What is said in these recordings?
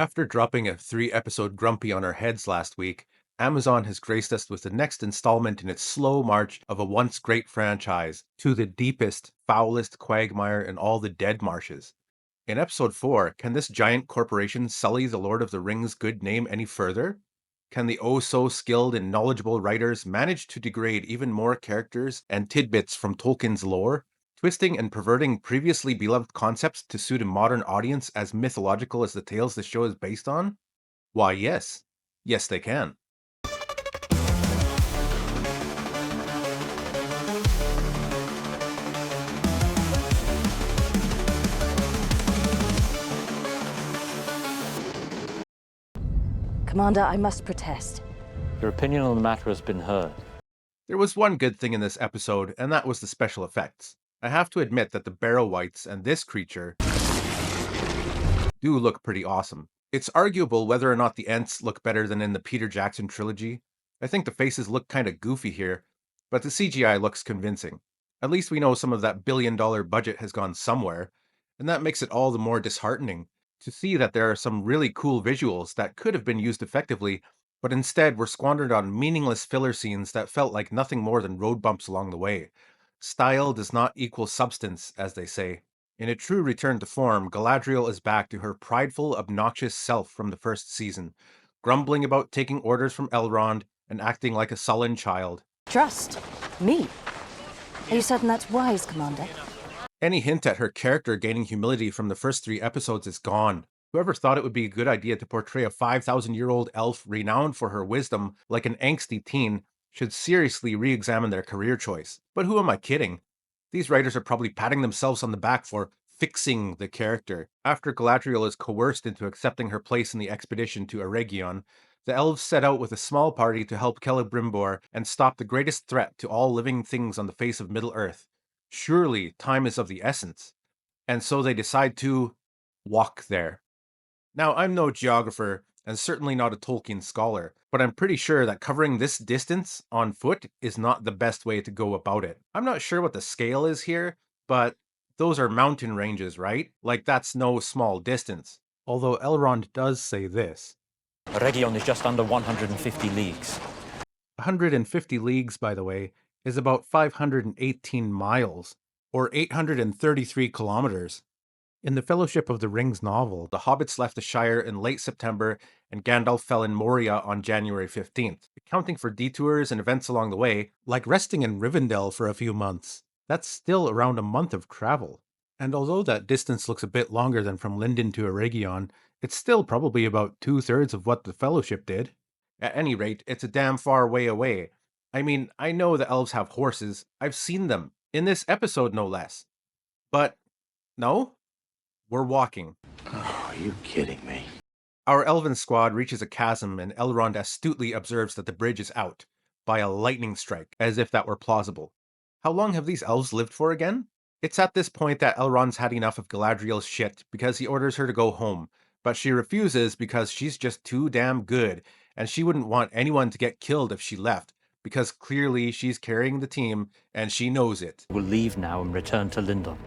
After dropping a 3-episode grumpy on our heads last week, Amazon has graced us with the next installment in its slow march of a once great franchise to the deepest, foulest quagmire in all the dead marshes. In episode 4, can this giant corporation sully the Lord of the Rings' good name any further? Can the oh-so-skilled and knowledgeable writers manage to degrade even more characters and tidbits from Tolkien's lore, twisting and perverting previously beloved concepts to suit a modern audience as mythological as the tales the show is based on? Why, yes. Yes, they can. Commander, I must protest. Your opinion on the matter has been heard. There was one good thing in this episode, and that was the special effects. I have to admit that the Barrow-wights and this creature do look pretty awesome. It's arguable whether or not the Ents look better than in the Peter Jackson trilogy. I think the faces look kinda goofy here, but the CGI looks convincing. At least we know some of that billion-dollar budget has gone somewhere, and that makes it all the more disheartening to see that there are some really cool visuals that could have been used effectively, but instead were squandered on meaningless filler scenes that felt like nothing more than road bumps along the way. Style does not equal substance, as they say. In a true return to form, Galadriel is back to her prideful, obnoxious self from the first season, grumbling about taking orders from Elrond and acting like a sullen child. Trust me. Are you certain that's wise, Commander? Any hint at her character gaining humility from the first 3 episodes is gone. Whoever thought it would be a good idea to portray a 5,000-year-old elf renowned for her wisdom like an angsty teen should seriously re-examine their career choice. But who am I kidding? These writers are probably patting themselves on the back for fixing the character. After Galadriel is coerced into accepting her place in the expedition to Eregion, the elves set out with a small party to help Celebrimbor and stop the greatest threat to all living things on the face of Middle-earth. Surely time is of the essence. And so they decide to walk there. Now, I'm no geographer and certainly not a Tolkien scholar, but I'm pretty sure that covering this distance on foot is not the best way to go about it. I'm not sure what the scale is here, but those are mountain ranges, right? Like, that's no small distance. Although Elrond does say this. Eregion is just under 150 leagues. 150 leagues, by the way, is about 518 miles, or 833 kilometers. In the Fellowship of the Rings novel, the hobbits left the Shire in late September and Gandalf fell in Moria on January 15th, accounting for detours and events along the way, like resting in Rivendell for a few months. That's still around a month of travel. And although that distance looks a bit longer than from Lindon to Eregion, it's still probably about 2/3 of what the Fellowship did. At any rate, it's a damn far way away. I mean, I know the elves have horses. I've seen them. In this episode, no less. But, no? We're walking. Oh, are you kidding me? Our elven squad reaches a chasm and Elrond astutely observes that the bridge is out, by a lightning strike, as if that were plausible. How long have these elves lived for again? It's at this point that Elrond's had enough of Galadriel's shit because he orders her to go home, but she refuses because she's just too damn good, and she wouldn't want anyone to get killed if she left, because clearly she's carrying the team, and she knows it. We'll leave now and return to Lindon.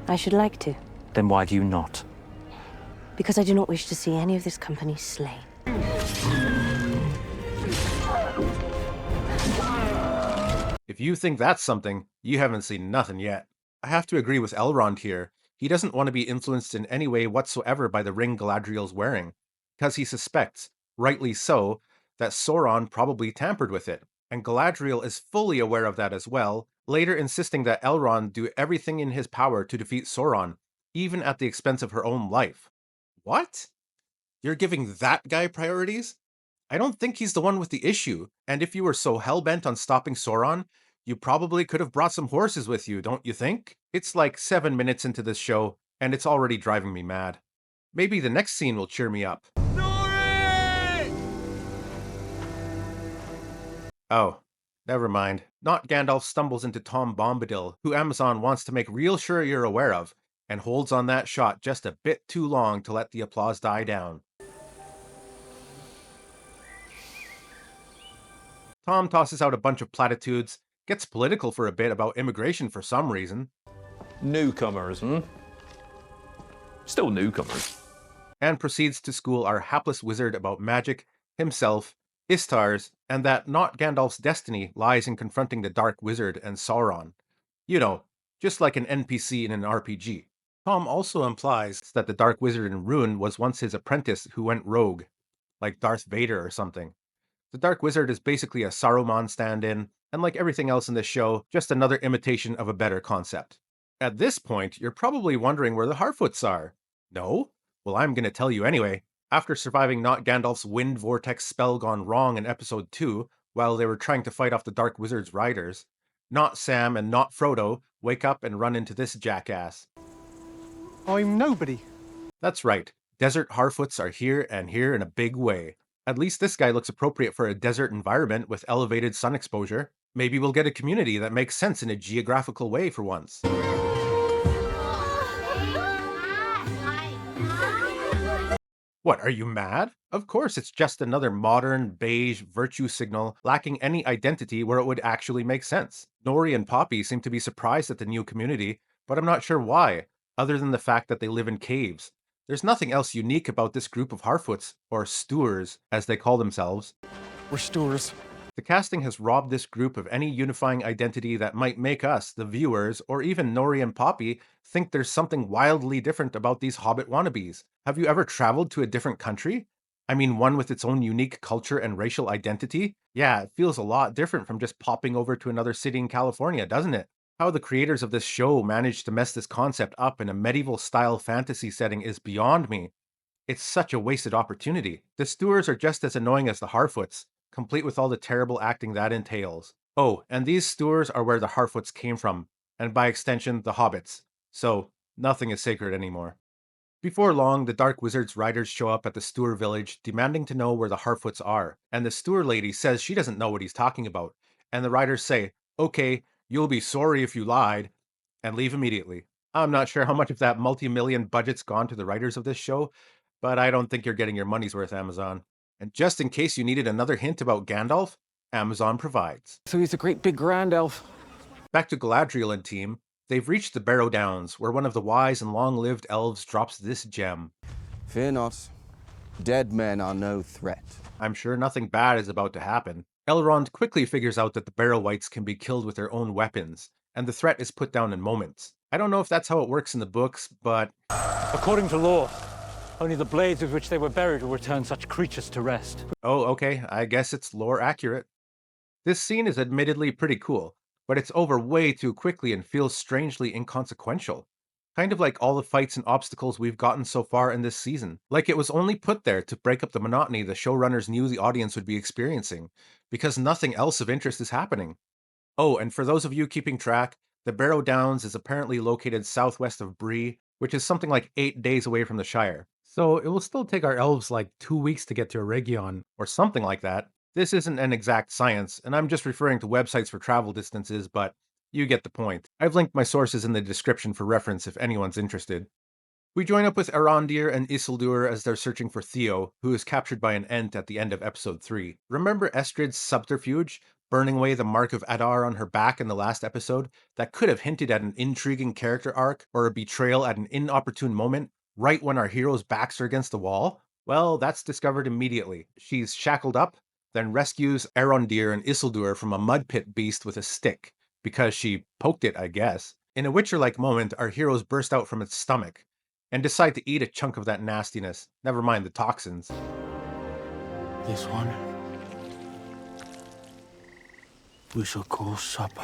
I should like to, Then why do you not? because I do not wish to see any of this company slain. If you think that's something, you haven't seen nothing yet. I have to agree with Elrond here. He doesn't want to be influenced in any way whatsoever by the ring Galadriel's wearing, because he suspects, rightly so, that Sauron probably tampered with it, and Galadriel is fully aware of that as well, later insisting that Elrond do everything in his power to defeat Sauron, even at the expense of her own life. What? You're giving that guy priorities? I don't think he's the one with the issue, and if you were so hell-bent on stopping Sauron, you probably could have brought some horses with you, don't you think? It's like 7 minutes into this show, and it's already driving me mad. Maybe the next scene will cheer me up. Oh, never mind. Not Gandalf stumbles into Tom Bombadil, who Amazon wants to make real sure you're aware of, and holds on that shot just a bit too long to let the applause die down. Tom tosses out a bunch of platitudes, gets political for a bit about immigration for some reason. Newcomers, Still newcomers. and proceeds to school our hapless wizard about magic, himself, Istars, and that not Gandalf's destiny lies in confronting the Dark Wizard and Sauron. You know, just like an NPC in an RPG. Tom also implies that the Dark Wizard in Rune was once his apprentice who went rogue, like Darth Vader or something. The Dark Wizard is basically a Saruman stand-in, and like everything else in this show, just another imitation of a better concept. At this point, you're probably wondering where the Harfoots are. No? Well, I'm gonna tell you anyway. After surviving not Gandalf's wind vortex spell gone wrong in episode 2, while they were trying to fight off the Dark Wizard's riders, not Sam and not Frodo wake up and run into this jackass. I'm nobody. That's right, desert Harfoots are here and here in a big way. At least this guy looks appropriate for a desert environment with elevated sun exposure. Maybe we'll get a community that makes sense in a geographical way for once. What, are you mad? Of course, it's just another modern, beige virtue signal lacking any identity where it would actually make sense. Nori and Poppy seem to be surprised at the new community, but I'm not sure why, other than the fact that they live in caves. There's nothing else unique about this group of Harfoots, or Stoors, as they call themselves. We're Stoors. The casting has robbed this group of any unifying identity that might make us, the viewers, or even Nori and Poppy, think there's something wildly different about these Hobbit wannabes. Have you ever traveled to a different country? I mean, one with its own unique culture and racial identity? Yeah, it feels a lot different from just popping over to another city in California, doesn't it? How the creators of this show managed to mess this concept up in a medieval-style fantasy setting is beyond me. It's such a wasted opportunity. The Stoors are just as annoying as the Harfoots, complete with all the terrible acting that entails. Oh, and these Stoors are where the Harfoots came from, and by extension, the Hobbits. So, nothing is sacred anymore. Before long, the Dark Wizard's riders show up at the Stoor village, demanding to know where the Harfoots are, and the Stoor lady says she doesn't know what he's talking about, and the riders say, okay, you'll be sorry if you lied, and leave immediately. I'm not sure how much of that multi-million budget's gone to the writers of this show, but I don't think you're getting your money's worth, Amazon. And just in case you needed another hint about Gandalf, Amazon provides. So he's a great big grand elf. Back to Galadriel and team, they've reached the Barrow Downs, where one of the wise and long-lived elves drops this gem. Fear not. Dead men are no threat. I'm sure nothing bad is about to happen. Elrond quickly figures out that the Barrow-wights can be killed with their own weapons, and the threat is put down in moments. I don't know if that's how it works in the books, but According to law, only the blades with which they were buried will return such creatures to rest. oh, okay, I guess it's lore accurate. This scene is admittedly pretty cool, but it's over way too quickly and feels strangely inconsequential. Kind of like all the fights and obstacles we've gotten so far in this season. Like it was only put there to break up the monotony the showrunners knew the audience would be experiencing, because nothing else of interest is happening. Oh, and for those of you keeping track, the Barrow Downs is apparently located southwest of Bree, which is something like 8 days away from the Shire. So it will still take our elves like 2 weeks to get to Eregion, or something like that. This isn't an exact science, and I'm just referring to websites for travel distances, but you get the point. I've linked my sources in the description for reference if anyone's interested. We join up with Arondir and Isildur as they're searching for Theo, who is captured by an Ent at the end of episode 3. Remember Estrid's subterfuge, burning away the mark of Adar on her back in the last episode, that could have hinted at an intriguing character arc or a betrayal at an inopportune moment, right when our hero's backs are against the wall? Well, that's discovered immediately. She's shackled up, then rescues Arondir and Isildur from a mud pit beast with a stick, because she poked it, I guess. In a Witcher-like moment, our heroes burst out from its stomach, and decide to eat a chunk of that nastiness, never mind the toxins. This one we shall call supper.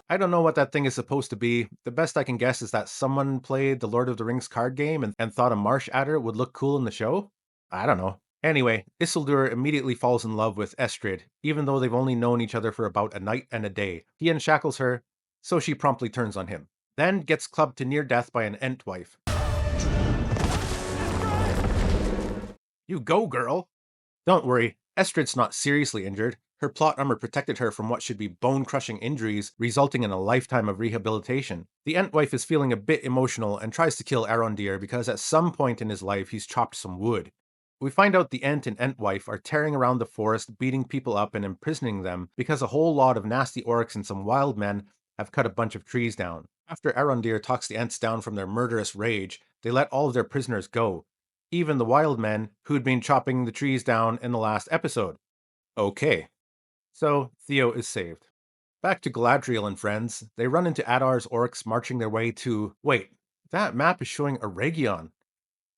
I don't know what that thing is supposed to be. The best I can guess is that someone played the Lord of the Rings card game and thought a marsh adder would look cool in the show? I don't know. Anyway, Isildur immediately falls in love with Estrid, even though they've only known each other for about a night and a day. He unshackles her, so she promptly turns on him. Then gets clubbed to near death by an Ent wife. You go, girl! Don't worry, Estrid's not seriously injured. Her plot armor protected her from what should be bone-crushing injuries, resulting in a lifetime of rehabilitation. The Ent wife is feeling a bit emotional and tries to kill Arondir because at some point in his life he's chopped some wood. We find out the Ent and Ent wife are tearing around the forest, beating people up and imprisoning them because a whole lot of nasty orcs and some wild men have cut a bunch of trees down. After Arondir talks the Ents down from their murderous rage, they let all of their prisoners go. even the wild men who'd been chopping the trees down in the last episode. Okay, so Theo is saved. Back to Galadriel and friends, they run into Adar's orcs marching their way to. Wait, that map is showing Eregion.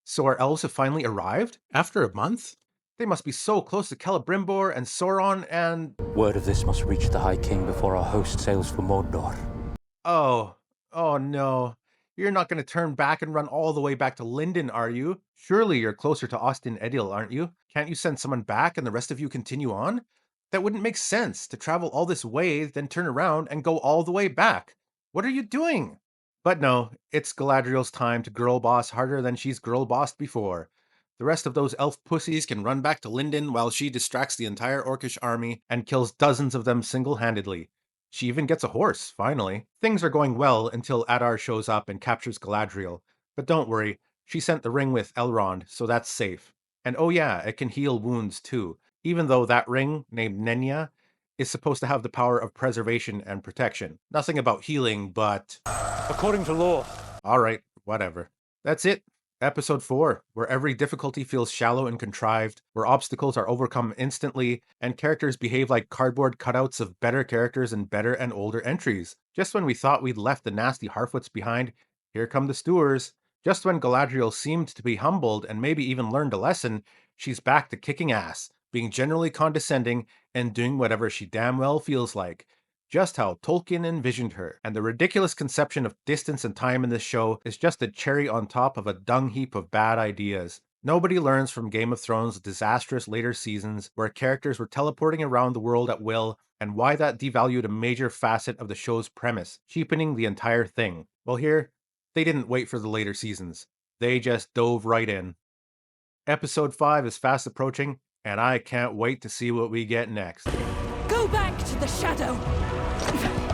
So our elves have finally arrived? After a month? They must be so close to Celebrimbor and Sauron and. Word of this must reach the High King before our host sails for Mordor. Oh, oh no. You're not going to turn back and run all the way back to Lindon, are you? Surely you're closer to Austin Edil, aren't you? Can't you send someone back and the rest of you continue on? That wouldn't make sense to travel all this way, then turn around and go all the way back. What are you doing? But no, it's Galadriel's time to girl boss harder than she's girl bossed before. The rest of those elf pussies can run back to Lindon while she distracts the entire orcish army and kills dozens of them single-handedly. She even gets a horse, finally. Things are going well until Adar shows up and captures Galadriel. But don't worry, she sent the ring with Elrond, so that's safe. And oh yeah, it can heal wounds too, even though that ring, named Nenya, is supposed to have the power of preservation and protection. Nothing about healing, but. According to law. Alright, whatever. That's it. Episode 4, where every difficulty feels shallow and contrived, where obstacles are overcome instantly, and characters behave like cardboard cutouts of better characters and better and older entries. Just when we thought we'd left the nasty Harfoots behind, here come the Stoors. Just when Galadriel seemed to be humbled and maybe even learned a lesson, she's back to kicking ass, being generally condescending, and doing whatever she damn well feels like. Just how Tolkien envisioned her, and the ridiculous conception of distance and time in this show is just a cherry on top of a dung heap of bad ideas. Nobody learns from Game of Thrones' disastrous later seasons where characters were teleporting around the world at will, and why that devalued a major facet of the show's premise, cheapening the entire thing. Well here, they didn't wait for the later seasons. They just dove right in. Episode 5 is fast approaching, and I can't wait to see what we get next. Go back to the shadow!